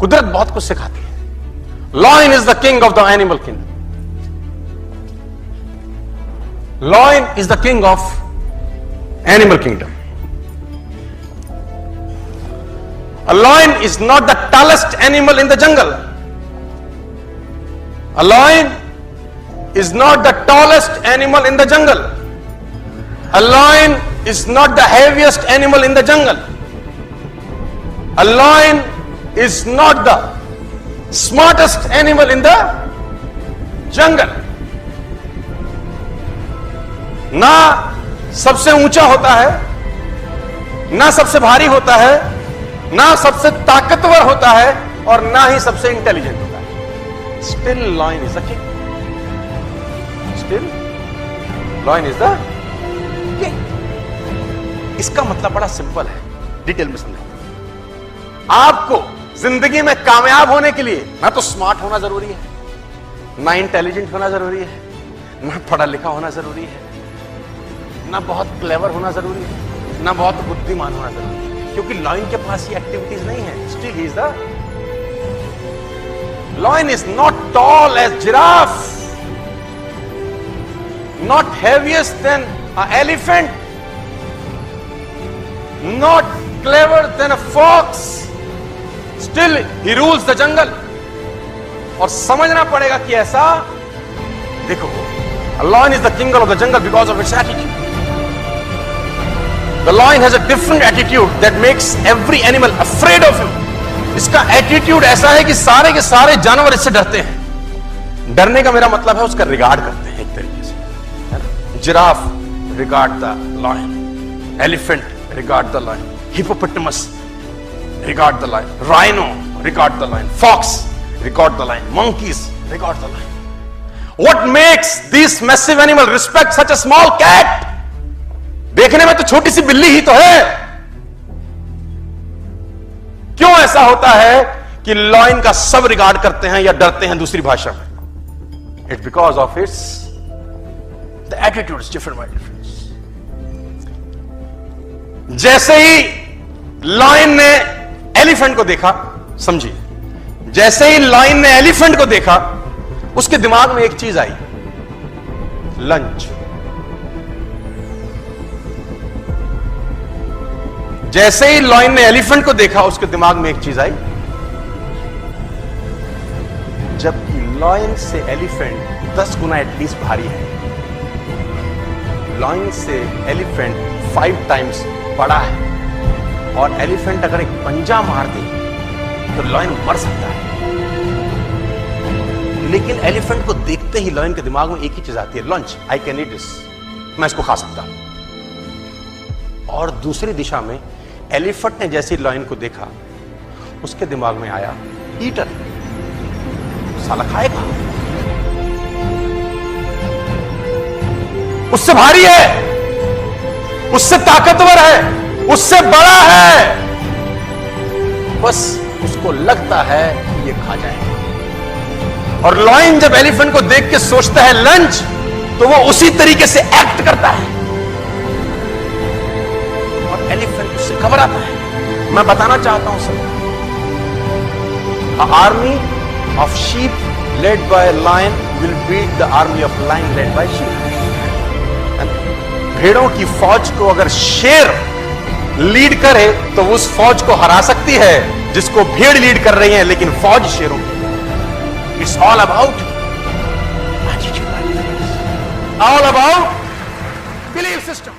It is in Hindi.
कुदरत बहुत कुछ सिखाती है. Lion is the king of the animal kingdom. Lion is the king of animal kingdom. A lion is not the tallest animal in the jungle. A lion is not the tallest animal in the jungle. A lion is not the heaviest animal in the jungle. A lion is not the smartest animal in the jungle. ना सबसे ऊंचा होता है, ना सबसे भारी होता है, ना सबसे ताकतवर होता है, और ना ही सबसे इंटेलिजेंट होता है. Still lion is the king. Still lion is the king. इसका मतलब बड़ा सिंपल है, डिटेल में समझें. आपको जिंदगी में कामयाब होने के लिए ना तो स्मार्ट होना जरूरी है, ना इंटेलिजेंट होना जरूरी है, ना पढ़ा लिखा होना जरूरी है, ना बहुत क्लेवर होना जरूरी है, ना बहुत बुद्धिमान होना जरूरी है, क्योंकि लायन के पास ये एक्टिविटीज नहीं है. Still he is the lion. Is not tall as giraffe, not heaviest than a elephant, not clever than a fox. Still he rules the jungle. और समझना पड़ेगा कि ऐसा देखो, a lion is the king of the jungle because of its attitude. The lion has a different attitude that makes every animal afraid of him. इसका एटीट्यूड ऐसा है कि सारे के सारे जानवर इससे डरते हैं. डरने का मेरा मतलब है उसका रिगार्ड करते हैं एक तरीके से, है ना. Giraffe regard the lion, elephant regard the lion, hippopotamus regard the lion, rhino regard the lion, fox regard the lion, monkeys regard the lion. What makes these massive animals respect such a small cat? देखने में तो छोटी सी बिल्ली ही तो है. क्यों ऐसा होता है कि लायन का सब रिगार्ड करते हैं या डरते हैं दूसरी भाषा में? It's because of its the attitude is different by difference. जैसे ही लायन ने एलिफेंट को देखा, समझिए, जैसे ही लायन ने एलिफेंट को देखा, उसके दिमाग में एक चीज आई, लंच. जैसे ही लायन ने एलिफेंट को देखा, उसके दिमाग में एक चीज आई. जबकि लायन से एलिफेंट 10 गुना एटलीस्ट भारी है. लायन से एलिफेंट 5 टाइम्स बड़ा है, और एलिफेंट अगर एक पंजा मार दे तो लायन मर सकता है. लेकिन एलिफेंट को देखते ही लायन के दिमाग में एक ही चीज आती है, lunch. I can eat this, मैं इसको खा सकता हूं. और दूसरी दिशा में एलिफेंट ने जैसे लायन को देखा, उसके दिमाग में आया, ईटर, साला खाएगा, उससे भारी है, उससे ताकतवर है, उससे बड़ा है. बस उसको लगता है कि ये खा जाएगा. और लायन जब एलिफेंट को देख के सोचता है लंच, तो वो उसी तरीके से एक्ट करता है, और एलिफेंट उससे घबराता है. मैं बताना चाहता हूं सब, army of sheep led by lion will beat the army of lion led by sheep. भेड़ों की फौज को अगर शेर लीड करे तो उस फौज को हरा सकती है जिसको भेड़ लीड कर रही है, लेकिन फौज शेरों की. It's all about attitude, all about belief system.